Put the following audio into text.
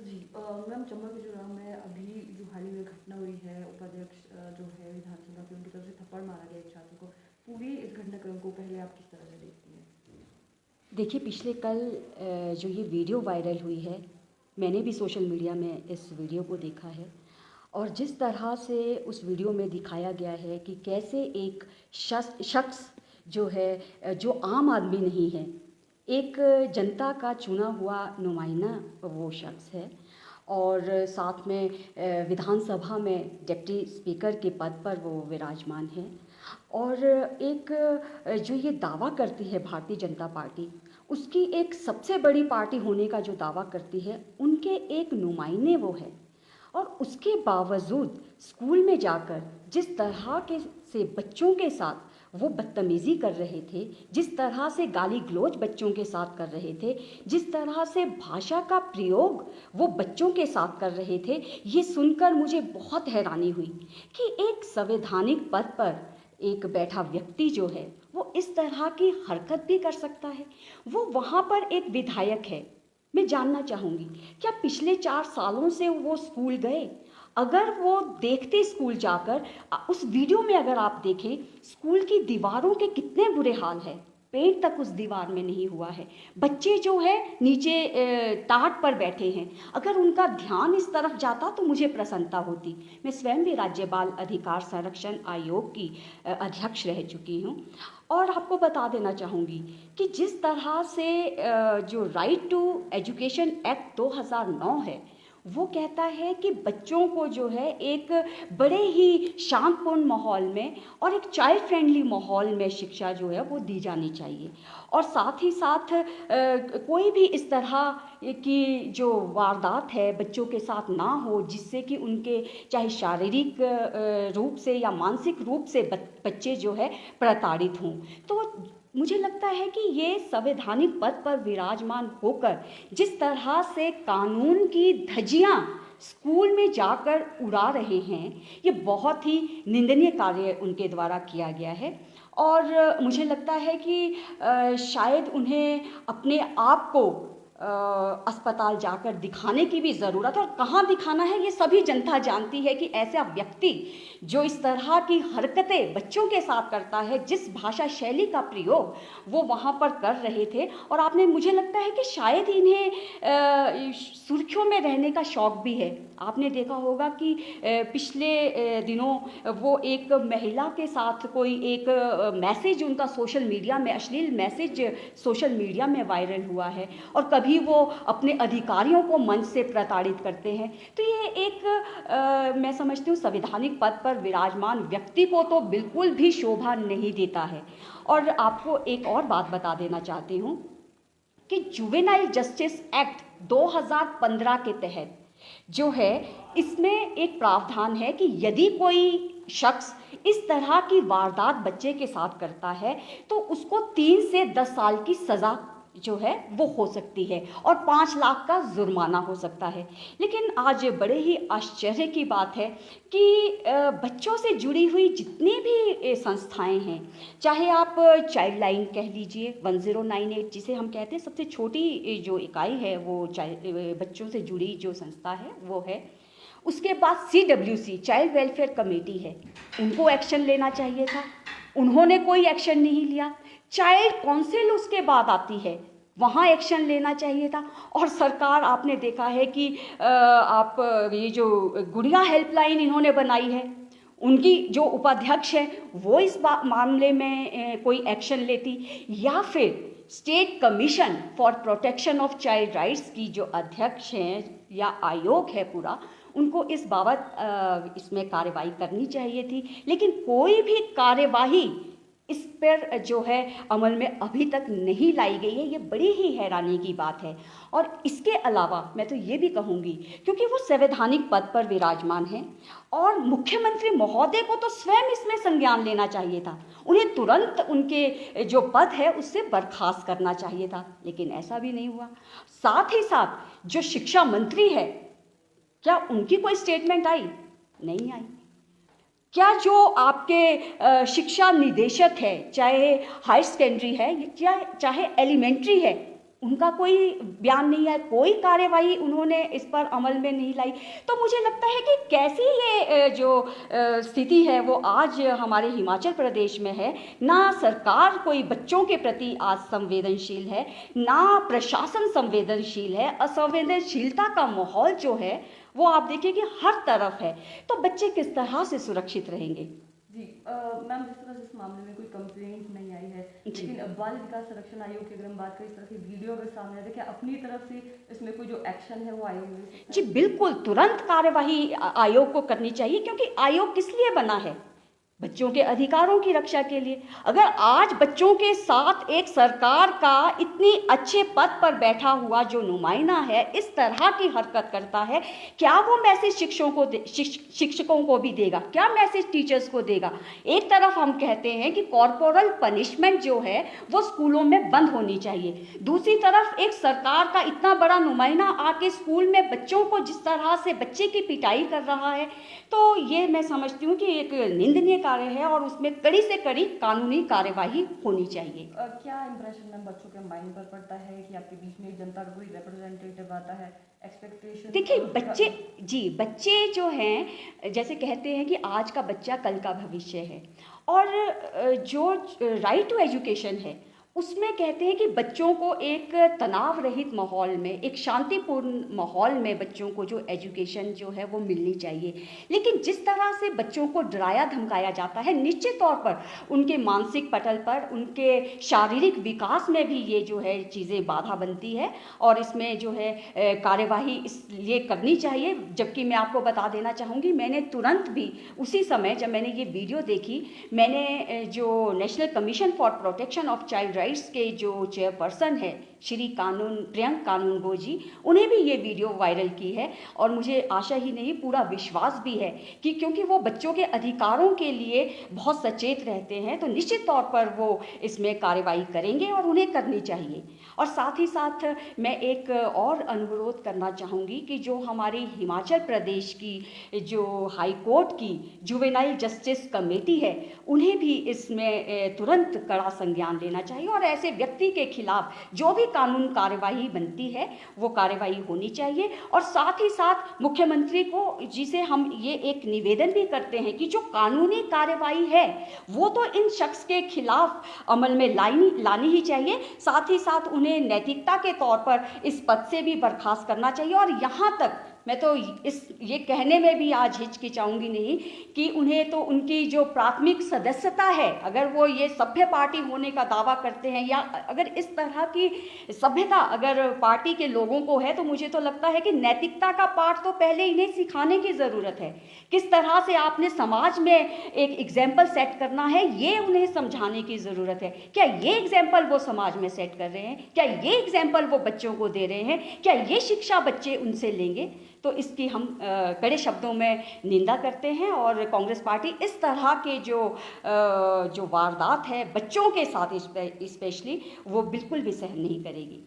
जी ma'am, Chamba किशोराम में अभी जो हाल ही में घटना हुई है, उपाध्यक्ष जो है विधानसभा के, उनकी तरफ से थप्पड़ मारा गया एक छात्र को, पूरी इस घटनाक्रम को पहले आप किस तरह से देखती हैं? देखिए, पिछले कल जो ये वीडियो वायरल हुई है, मैंने भी सोशल मीडिया में इस वीडियो को देखा है। और जिस तरह से उस वीडियो में दिखाया गया है कि कैसे एक शख्स जो है, जो आम आदमी नहीं है, एक जनता का चुना हुआ नुमाइंदा वो शख्स है, और साथ में विधानसभा में डिप्टी स्पीकर के पद पर वो विराजमान है। और एक जो ये दावा करती है भारतीय जनता पार्टी, उसकी एक सबसे बड़ी पार्टी होने का जो दावा करती है, उनके एक नुमाइंदे वो है। और उसके बावजूद स्कूल में जाकर जिस तरह के से बच्चों के साथ वो बदतमीज़ी कर रहे थे, जिस तरह से गाली गलौज बच्चों के साथ कर रहे थे, जिस तरह से भाषा का प्रयोग वो बच्चों के साथ कर रहे थे, ये सुनकर मुझे बहुत हैरानी हुई कि एक संवैधानिक पद पर एक बैठा व्यक्ति जो है, वो इस तरह की हरकत भी कर सकता है। वो वहाँ पर एक विधायक है। मैं जानना चाहूँगी, क्या पिछले 4 सालों से वो स्कूल गए? अगर वो देखते स्कूल जाकर, उस वीडियो में अगर आप देखें, स्कूल की दीवारों के कितने बुरे हाल हैं, पेंट तक उस दीवार में नहीं हुआ है। बच्चे जो है नीचे टाट पर बैठे हैं। अगर उनका ध्यान इस तरफ जाता तो मुझे प्रसन्नता होती। मैं स्वयं भी राज्य बाल अधिकार संरक्षण आयोग की अध्यक्ष रह चुकी हूँ। और आपको बता देना चाहूँगी कि जिस तरह से जो राइट टू एजुकेशन एक्ट 2009 है, वो कहता है कि बच्चों को जो है एक बड़े ही शांतपूर्ण माहौल में और एक चाइल्ड फ्रेंडली माहौल में शिक्षा जो है वो दी जानी चाहिए। और साथ ही साथ कोई भी इस तरह की जो वारदात है बच्चों के साथ ना हो, जिससे कि उनके चाहे शारीरिक रूप से या मानसिक रूप से बच्चे जो है प्रताड़ित हों। तो मुझे लगता है कि ये संवैधानिक पद पर विराजमान होकर जिस तरह से कानून की धज्जियां स्कूल में जाकर उड़ा रहे हैं, ये बहुत ही निंदनीय कार्य उनके द्वारा किया गया है। और मुझे लगता है कि शायद उन्हें अपने आप को अस्पताल जाकर दिखाने की भी ज़रूरत है। और कहाँ दिखाना है ये सभी जनता जानती है कि ऐसा व्यक्ति जो इस तरह की हरकतें बच्चों के साथ करता है, जिस भाषा शैली का प्रयोग वो वहाँ पर कर रहे थे। और आपने, मुझे लगता है कि शायद इन्हें सुर्खियों में रहने का शौक़ भी है। आपने देखा होगा कि पिछले दिनों वो एक महिला के साथ कोई एक मैसेज उनका सोशल मीडिया में, अश्लील मैसेज सोशल मीडिया में वायरल हुआ है। और कभी वो अपने अधिकारियों को मंच से प्रताड़ित करते हैं। तो ये एक मैं समझती हूँ संवैधानिक पद पर विराजमान व्यक्ति को तो बिल्कुल भी शोभा नहीं देता है। और आपको एक और बात बता देना चाहती हूँ कि जुवेनाइल जस्टिस एक्ट 2015 के तहत जो है, इसमें एक प्रावधान है कि यदि कोई शख्स इस तरह की वारदात बच्चे के साथ करता है तो उसको 3 से 10 साल की सज़ा जो है वो हो सकती है और 5 लाख का जुर्माना हो सकता है। लेकिन आज बड़े ही आश्चर्य की बात है कि बच्चों से जुड़ी हुई जितनी भी संस्थाएं हैं, चाहे आप चाइल्ड लाइन कह लीजिए, 1098 जिसे हम कहते हैं, सबसे छोटी जो इकाई है वो बच्चों से जुड़ी जो संस्था है वो है। उसके बाद CWC चाइल्ड वेलफेयर कमेटी है, उनको एक्शन लेना चाहिए था, उन्होंने कोई एक्शन नहीं लिया। चाइल्ड काउंसिल उसके बाद आती है, वहाँ एक्शन लेना चाहिए था। और सरकार, आपने देखा है कि आप ये जो गुड़िया हेल्पलाइन इन्होंने बनाई है, उनकी जो उपाध्यक्ष है वो इस मामले में कोई एक्शन लेती, या फिर state commission for protection of child rights की जो अध्यक्ष हैं या आयोग है पूरा, उनको इस बाबत इसमें कार्रवाई करनी चाहिए थी। लेकिन कोई भी कार्यवाही इस पर जो है अमल में अभी तक नहीं लाई गई है। ये बड़ी ही हैरानी की बात है। और इसके अलावा मैं तो ये भी कहूँगी, क्योंकि वो संवैधानिक पद पर विराजमान हैं और मुख्यमंत्री महोदय को तो स्वयं इसमें संज्ञान लेना चाहिए था, उन्हें तुरंत उनके जो पद है उससे बर्खास्त करना चाहिए था, लेकिन ऐसा भी नहीं हुआ। साथ ही साथ जो शिक्षा मंत्री है, क्या उनकी कोई स्टेटमेंट आई? नहीं आई। क्या जो आपके शिक्षा निदेशक है, चाहे हाई सेकेंडरी है या चाहे एलिमेंट्री है, उनका कोई बयान नहीं है, कोई कार्यवाही उन्होंने इस पर अमल में नहीं लाई। तो मुझे लगता है कि कैसी ये जो स्थिति है वो आज हमारे हिमाचल प्रदेश में है। ना सरकार कोई बच्चों के प्रति आज संवेदनशील है, ना प्रशासन संवेदनशील है। असंवेदनशीलता का माहौल जो है वो आप देखिए कि हर तरफ है। तो बच्चे किस तरह से सुरक्षित रहेंगे? जी मैम, जिस तरह से इस मामले में कोई कंप्लेंट नहीं आई है, जी। लेकिन बाल विकास संरक्षण आयोग की अगर हम बात करें, इस तरह की वीडियो अगर सामने आए तो क्या अपनी तरफ से इसमें कोई जो एक्शन है वो आयोग ले सकता है? जी बिल्कुल, तुरंत कार्यवाही आयोग को करनी चाहिए, क्योंकि आयोग किस लिए बना है? बच्चों के अधिकारों की रक्षा के लिए। अगर आज बच्चों के साथ एक सरकार का इतनी अच्छे पद पर बैठा हुआ जो नुमाइंदा है इस तरह की हरकत करता है, क्या वो मैसेज शिक्षकों को भी देगा? क्या मैसेज टीचर्स को देगा? एक तरफ हम कहते हैं कि कॉर्पोरल पनिशमेंट जो है वो स्कूलों में बंद होनी चाहिए, दूसरी तरफ एक सरकार का इतना बड़ा नुमाइंदा आके स्कूल में बच्चों को जिस तरह से बच्चे की पिटाई कर रहा है, तो ये मैं समझती हूँ कि एक निंदनीय कार्य है और उसमें कड़ी से कड़ी कानूनी कार्यवाही होनी चाहिए। क्या इंप्रेशन मैम बच्चों के माइंड पर पड़ता है कि आपके बीच में एक जनता का कोई रिप्रेजेंटेटिव आता है? एक्सपेक्टेशन देखिए बच्चे जो हैं, जैसे कहते हैं कि आज का बच्चा कल का भविष्य है, और जो राइट टू एजुकेशन है उसमें कहते हैं कि बच्चों को एक तनाव रहित माहौल में, एक शांतिपूर्ण माहौल में बच्चों को जो एजुकेशन जो है वो मिलनी चाहिए। लेकिन जिस तरह से बच्चों को डराया धमकाया जाता है, निश्चित तौर पर उनके मानसिक पटल पर, उनके शारीरिक विकास में भी ये जो है चीज़ें बाधा बनती है, और इसमें जो है कार्यवाही इसलिए करनी चाहिए। जबकि मैं आपको बता देना चाहूँगी, मैंने तुरंत भी उसी समय जब मैंने ये वीडियो देखी, मैंने जो national commission for protection of child rights के जो चेयरपर्सन है श्री प्रियंक कानूनगो जी, उन्हें भी ये वीडियो वायरल की है, और मुझे आशा ही नहीं पूरा विश्वास भी है कि क्योंकि वो बच्चों के अधिकारों के लिए बहुत सचेत रहते हैं, तो निश्चित तौर पर वो इसमें कार्रवाई करेंगे और उन्हें करनी चाहिए। और साथ ही साथ मैं एक और अनुरोध करना चाहूँगी कि जो हमारी हिमाचल प्रदेश की जो हाई कोर्ट की जुवेनाइल जस्टिस कमेटी है, उन्हें भी इसमें तुरंत कड़ा संज्ञान लेना चाहिए, और ऐसे व्यक्ति के खिलाफ जो भी कानून कार्यवाही बनती है वो कार्यवाही होनी चाहिए। और साथ ही साथ मुख्यमंत्री को जी से हम ये एक निवेदन भी करते हैं कि जो कानूनी कार्यवाही है वो तो इन शख्स के खिलाफ अमल में लानी ही चाहिए, साथ ही साथ उन्हें नैतिकता के तौर पर इस पद से भी बर्खास्त करना चाहिए। और यहाँ तक मैं तो ये कहने में भी आज हिचकिचाऊंगी नहीं कि उन्हें तो उनकी जो प्राथमिक सदस्यता है, अगर वो ये सभ्य पार्टी होने का दावा करते हैं, या अगर इस तरह की सभ्यता अगर पार्टी के लोगों को है, तो मुझे तो लगता है कि नैतिकता का पाठ तो पहले इन्हें सिखाने की ज़रूरत है। किस तरह से आपने समाज में एक एग्जाम्पल सेट करना है, ये उन्हें समझाने की ज़रूरत है। क्या ये एग्जाम्पल वो समाज में सेट कर रहे हैं? क्या ये एग्जाम्पल वो बच्चों को दे रहे हैं? क्या ये शिक्षा बच्चे उनसे लेंगे? तो इसकी हम कड़े शब्दों में निंदा करते हैं, और कांग्रेस पार्टी इस तरह के जो वारदात है बच्चों के साथ स्पेशली, वो बिल्कुल भी सहन नहीं करेगी।